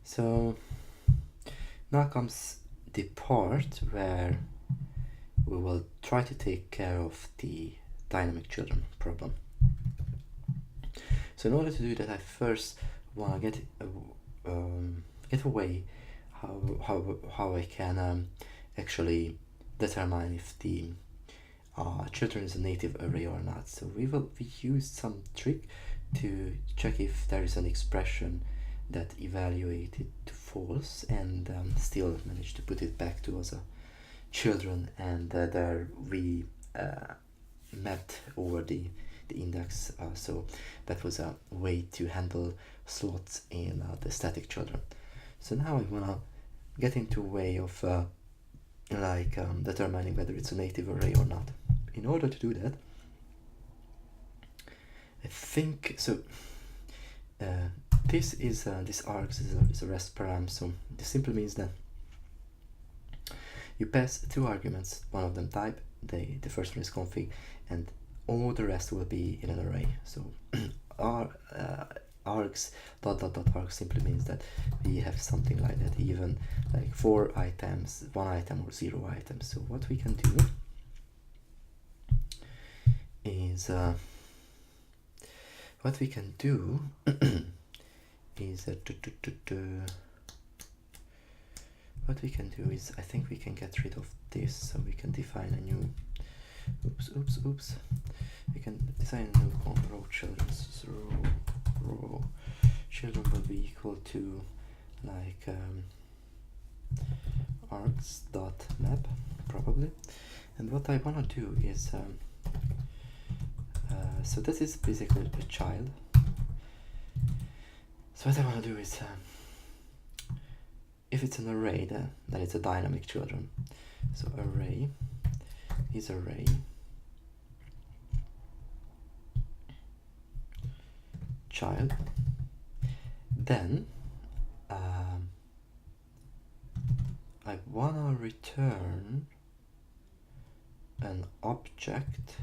So now comes the part where we will try to take care of the dynamic children problem. So in order to do that, I first want to get away how I can actually determine if the children is a native array or not. So we used some trick to check if there is an expression that evaluated to false and still managed to put it back to as a children, and there we mapped over the index, so that was a way to handle slots in the static children. So now I want to get into a way of determining whether it's a native array or not. In order to do that, I think so. This args is a rest param, so this simply means that you pass two arguments, one of them type, the first one is config, and all the rest will be in an array. So args args simply means that we have something like that, even like 4 items, 1 item, or 0 items. So what we can do is I think we can get rid of this, so we can define a new we can design a new row children. So row children will be equal to like args.map probably, and what I want to do is so this is basically a child. So what I want to do is if it's an array, then it's a dynamic children. So array is array child. Then I wanna return an object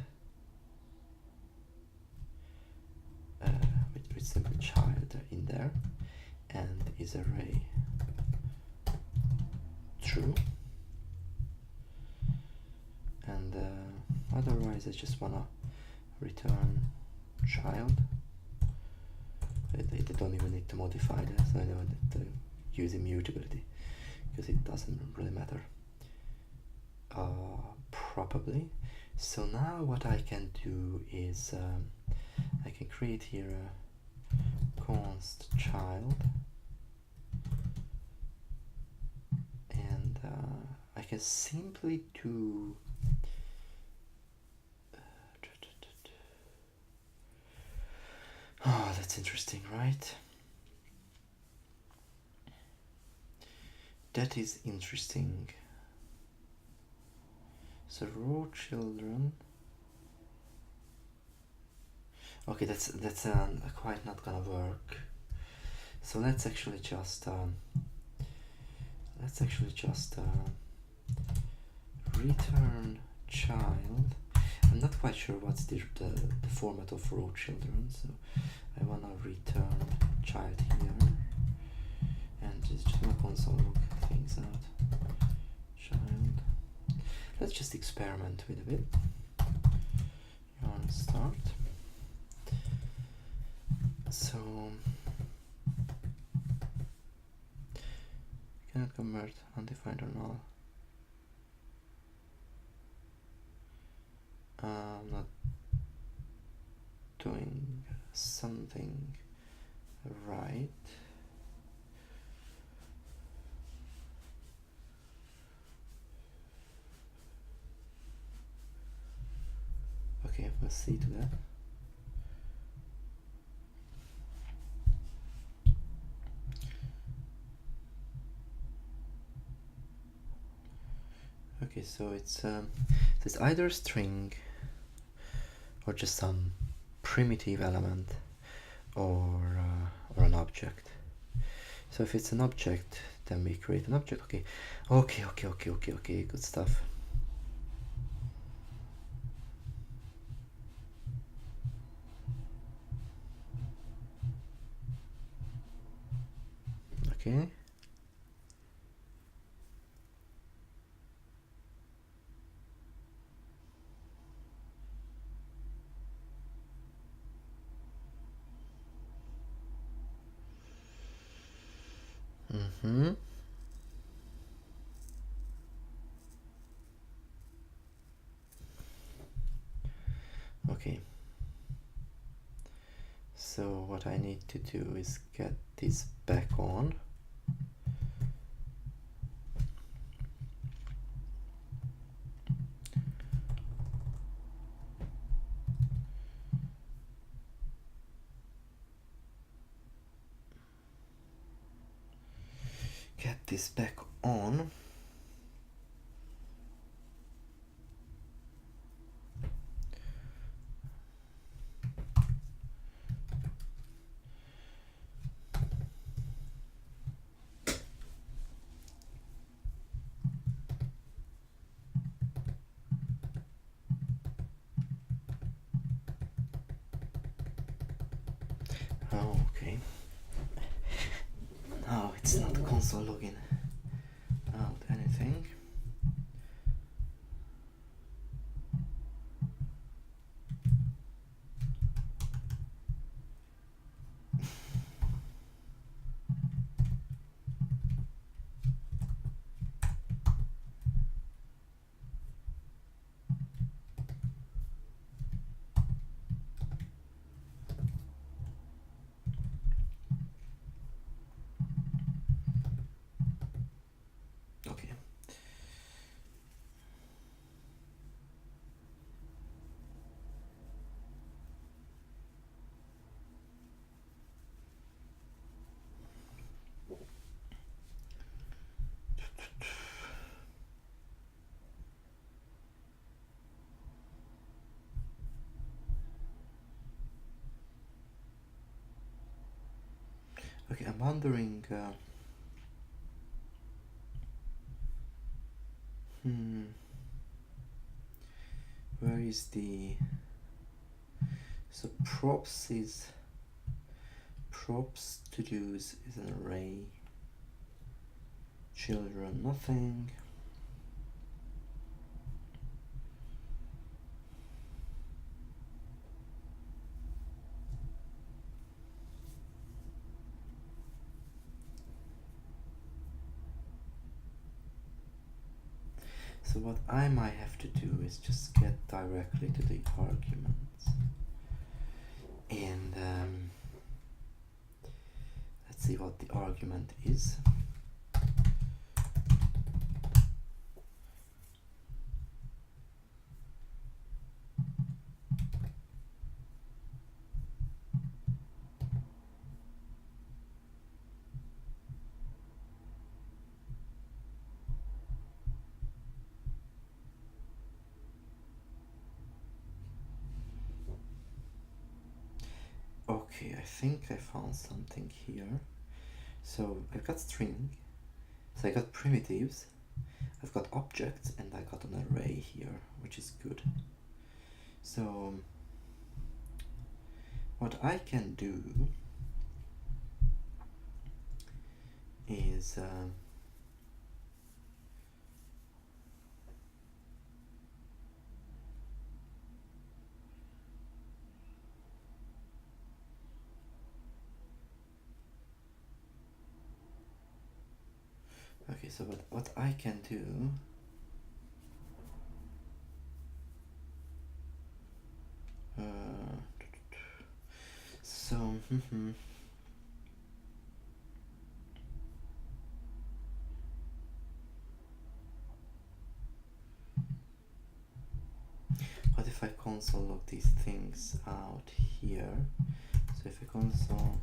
with simple child in there, and is array true. And otherwise I just wanna return child. They don't even need to modify that, so I know that use immutability because it doesn't really matter probably. So now what I can do is I can create here a const child, and I can simply do oh, that's interesting, right? That is interesting. So row children. Okay, that's quite not gonna work. So let's actually just return child. I'm not quite sure what's the format of row children, so I wanna return child here, and just gonna console log things out. Child. Let's just experiment with a bit. You wanna start. So cannot convert undefined or null. I'm not doing something right. Okay, we'll see to that. Okay, so it's either a string or just some primitive element, or an object. So if it's an object, then we create an object. Okay, good stuff. Okay. Mm-hmm. Okay. So what I need to do is get this back on. Get this back on. Oh, okay. Now it's not console login out anything. Okay. Okay, I'm wondering. Where is the. So props to do's is an array. Children, nothing. So what I might have to do is just get directly to the arguments. And let's see what the argument is. Okay, I think I found something here. So I've got string, so I got primitives, I've got objects, and I got an array here, which is good. So what I can do is okay, so what I can do so what if I console log these things out here? So if I console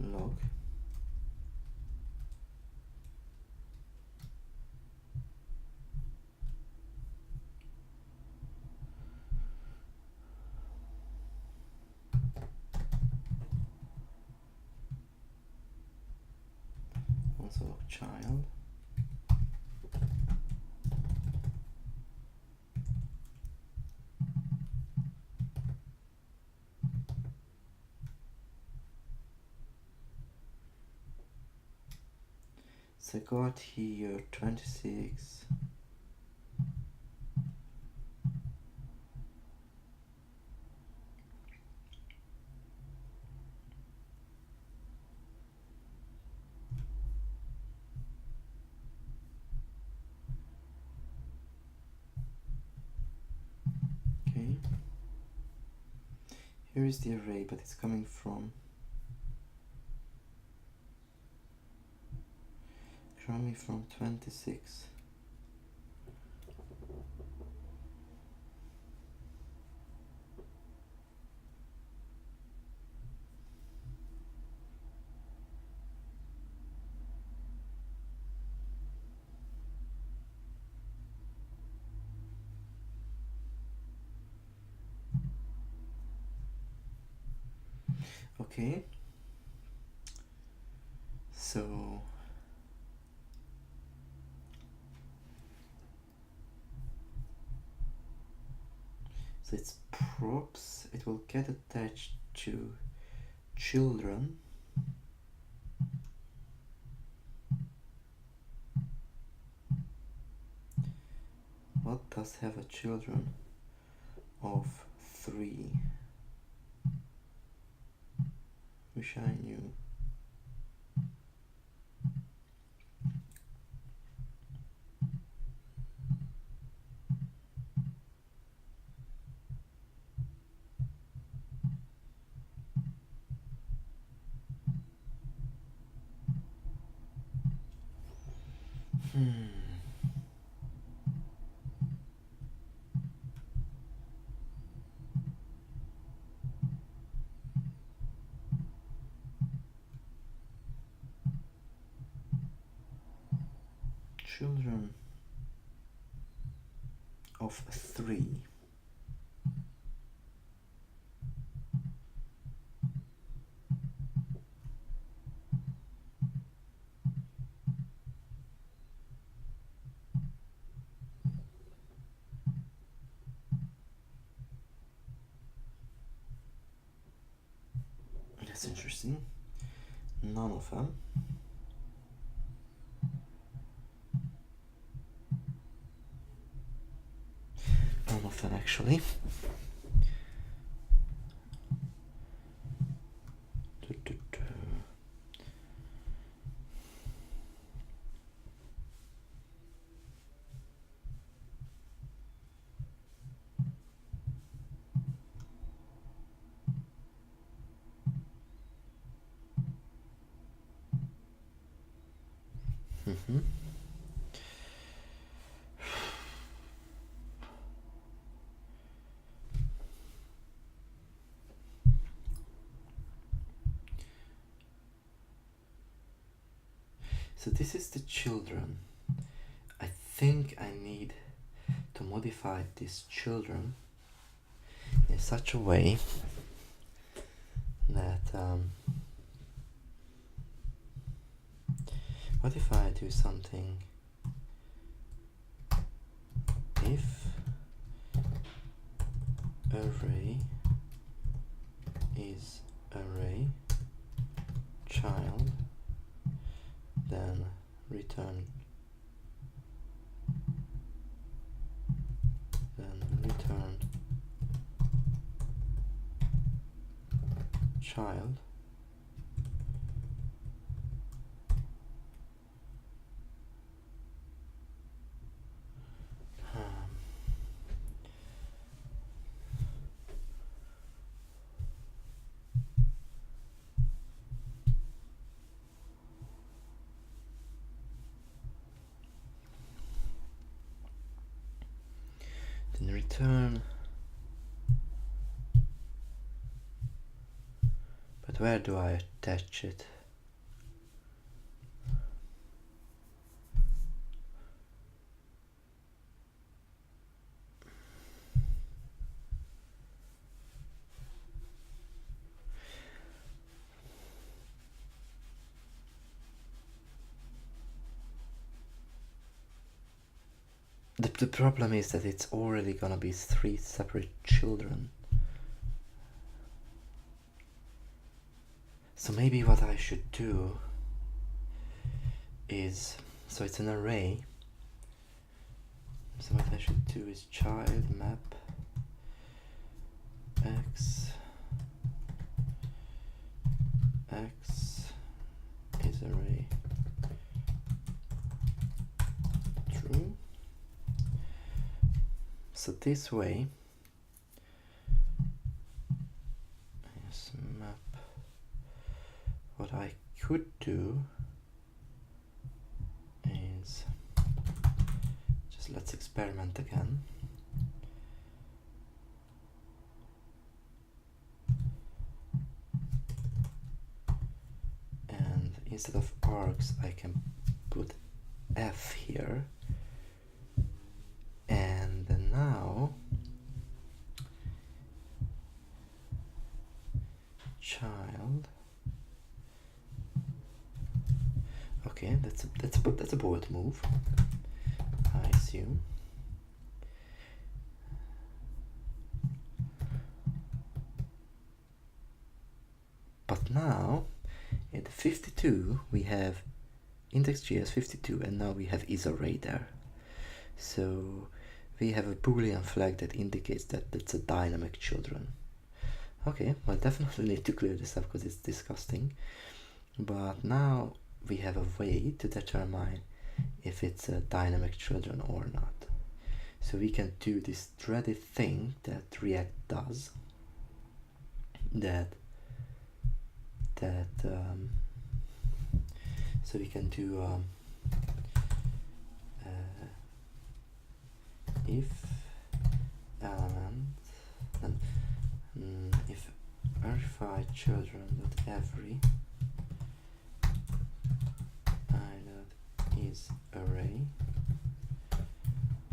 log child, I got here 26. Okay. Here is the array, but it's coming from coming from 26. Okay, so it's props, it will get attached to children. What does have a children of 3? Wish I knew. Children of 3. That's interesting. None of them. None of them actually. So this is the children. I think I need to modify these children in such a way that what if I do something if array is array child, then return child. Then return, but where do I attach it? The problem is that it's already gonna be 3 separate children. So maybe what I should do is, so it's an array. So what I should do is child map x is array true. So this way, yes, map, what I could do is, just let's experiment again. And instead of args, I can put f here. And now child. Okay, that's a bold move, I assume. But now at 52 we have index.js 52, and now we have isArray there. So we have a Boolean flag that indicates that it's a dynamic children. Okay, well, definitely need to clear this up because it's disgusting. But now we have a way to determine if it's a dynamic children or not. So we can do this dreaded thing that React does, so we can do if element, and if verify children.every is array,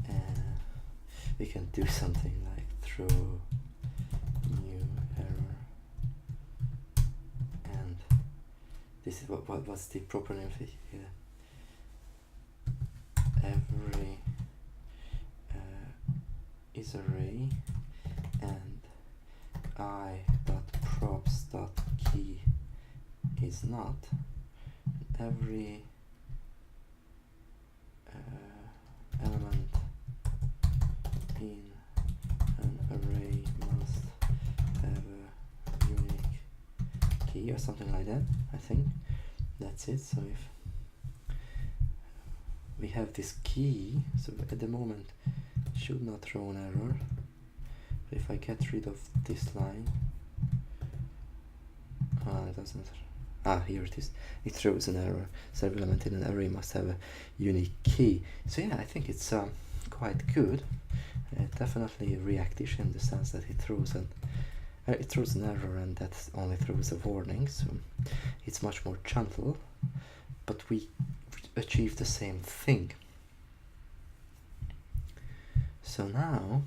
and we can do something like throw new error, and this is what's the proper name for here. Every is array, and i.props.key is not. Every element in an array must have a unique key, or something like that. I think that's it. So if we have this key, so at the moment it should not throw an error, but if I get rid of this line, it doesn't. Here it is. It throws an error. So every element in an array must have a unique key. So yeah, I think it's quite good. Definitely React-ish in the sense that it throws an error, and that only throws a warning. So it's much more gentle, but we achieve the same thing. So now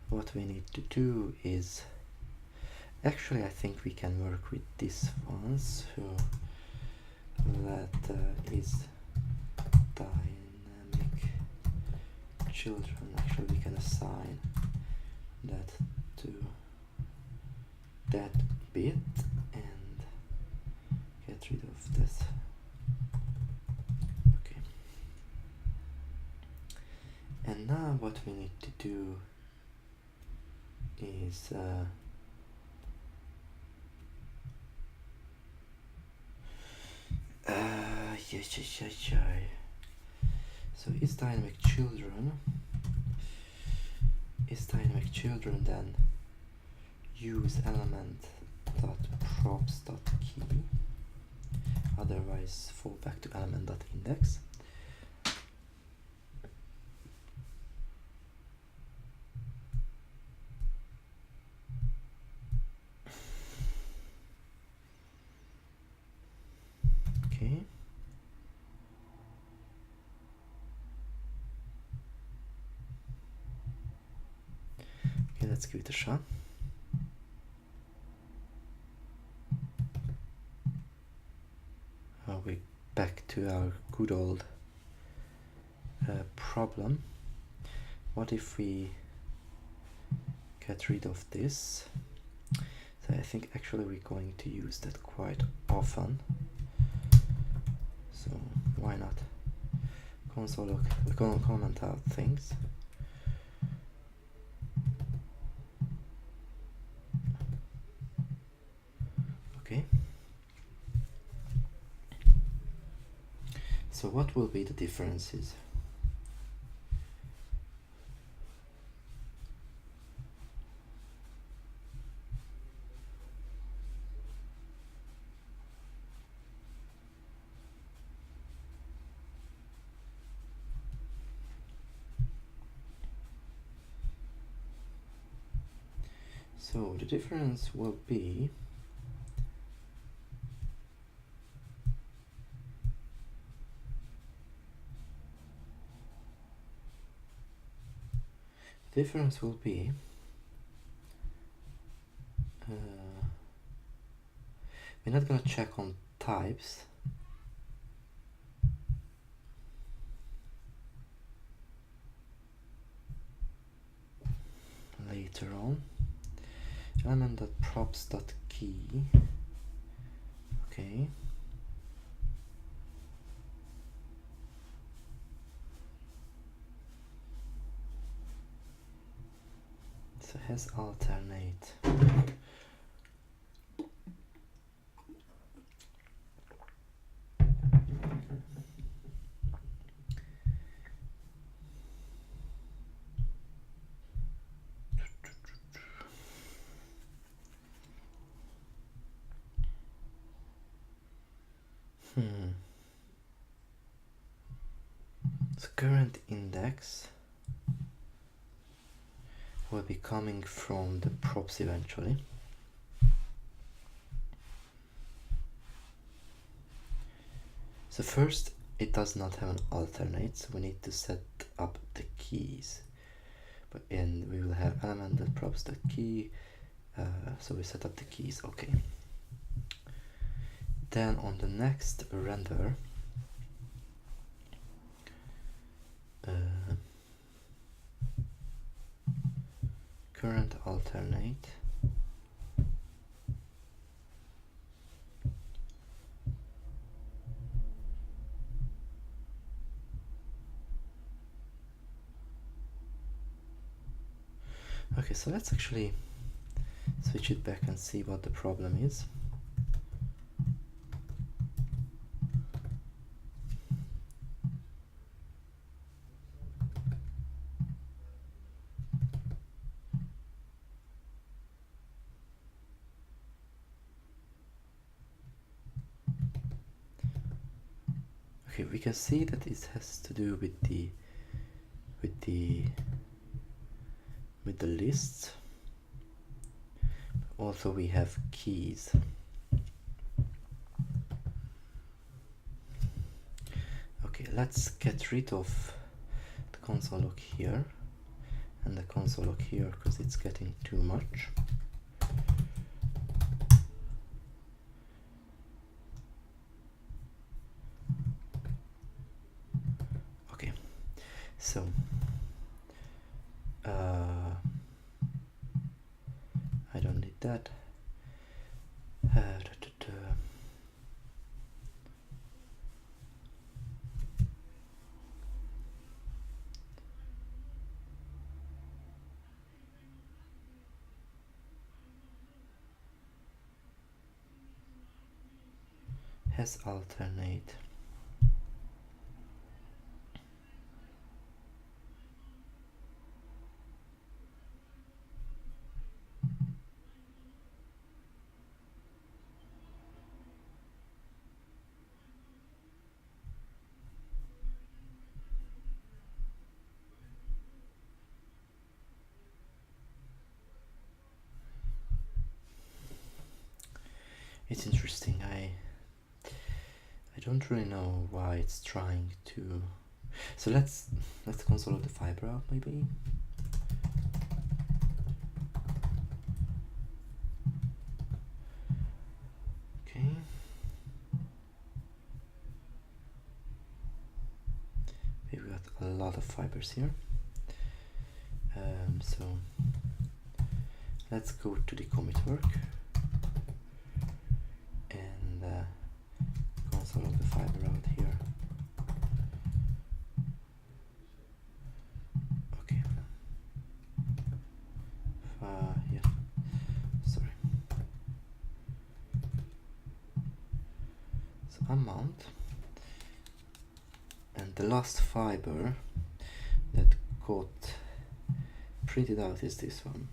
what we need to do is, actually I think we can work with this one. So that is dynamic children. Actually we can assign that to that bit and get rid of this. Okay. And now what we need to do is so is dynamic children then use element.props.key, otherwise fall back to element.index. Okay. Okay, let's give it a shot. We're back to our good old problem. What if we get rid of this? So I think actually we're going to use that quite often. So why not console log, we can comment out things. Okay. So what will be the differences? So the difference will be we're not gonna check on types. Later on, element.props.key. Okay. So has alternate. The current index will be coming from the props eventually. So first, it does not have an alternate, so we need to set up the keys. And we will have element.props.key, so we set up the keys, okay. Then on the next render, current alternate okay, so let's actually switch it back and see what the problem is. Okay, we can see that it has to do with the lists. Also we have keys. Okay, let's get rid of the console log here and the console log here because it's getting too much. Okay, so I don't need that. Has alternate. It's interesting. I don't really know why it's trying to. So let's console the fiber out maybe. Okay. We've got a lot of fibers here. So let's go to the commit work and console the fiber out here. So amount, and the last fiber that got printed out is this one.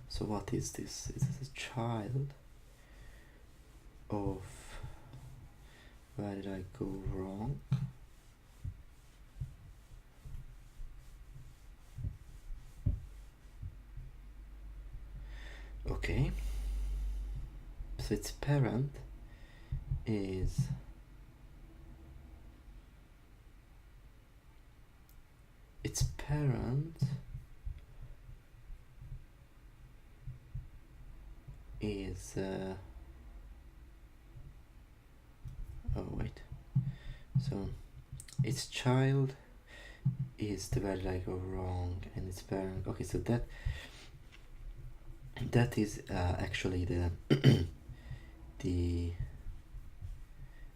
So what is this? It is a child of, where did I go wrong? Okay, so its parent is oh wait, so its child is the where did I go wrong, and its parent, okay, so that is actually the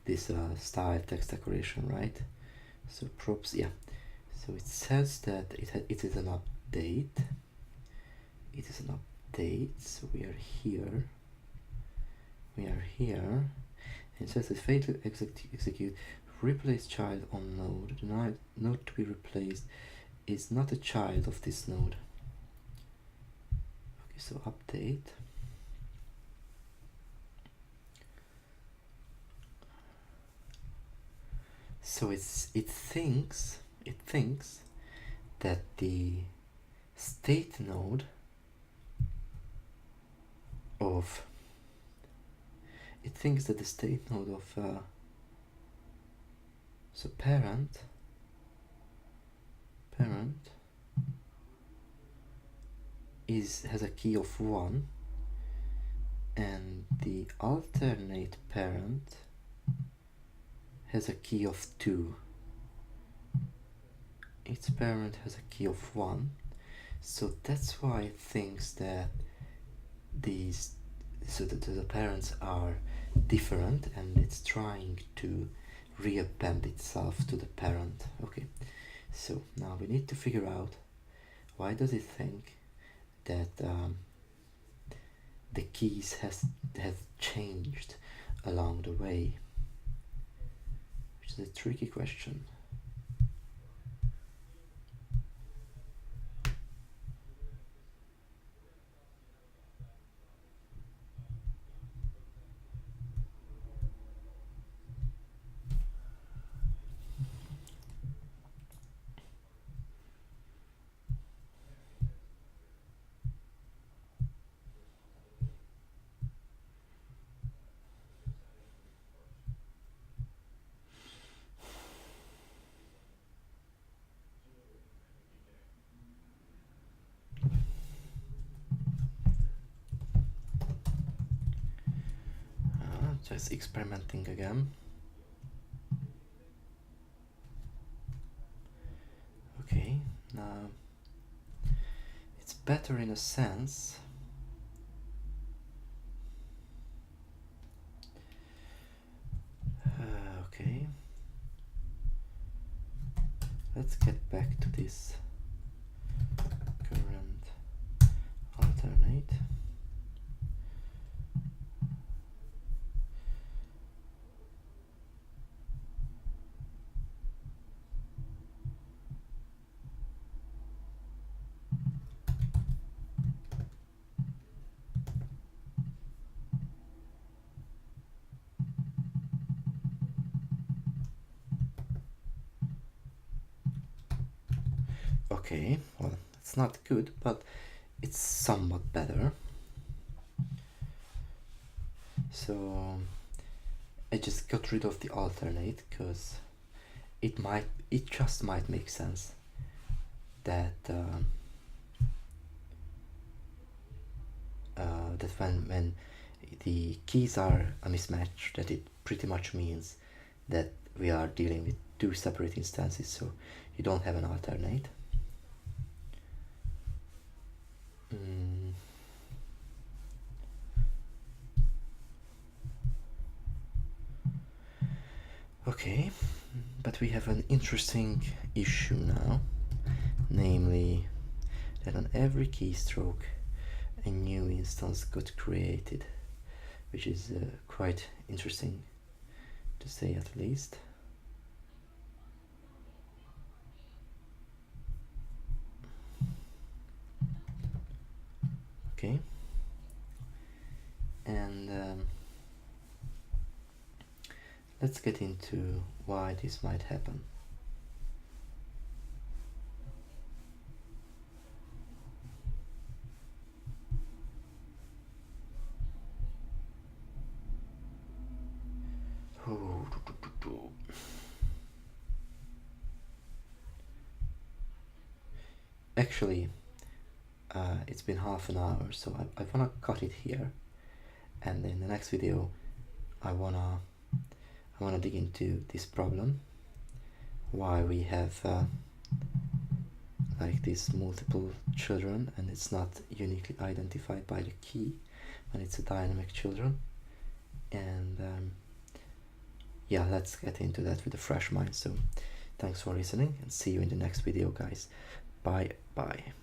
this style text decoration, right? So props, yeah. So it says that it is an update. It is an update. So we are here. And it says that fail to execute replace child on node. The node to be replaced is not a child of this node. Okay, so update. So it thinks that the state node of so parent has a key of 1, and the alternate parent has a key of 2. Its parent has a key of 1, so that's why it thinks that the parents are different, and it's trying to reappend itself to the parent. Okay, so now we need to figure out why does it think that the keys have changed along the way, which is a tricky question. Just experimenting again. Okay, now it's better in a sense. Okay, let's get back to this current alternate. Okay, well, it's not good, but it's somewhat better. So I just got rid of the alternate because it just might make sense that that when the keys are a mismatch, that it pretty much means that we are dealing with two separate instances, so you don't have an alternate. Okay, but we have an interesting issue now, namely that on every keystroke a new instance got created, which is quite interesting to say at least. Okay, and let's get into why this might happen. Actually, it's been half an hour, so I wanna cut it here, and in the next video I wanna dig into this problem, why we have like these multiple children and it's not uniquely identified by the key when it's a dynamic children. And yeah, let's get into that with a fresh mind. So thanks for listening and see you in the next video, guys. Bye bye.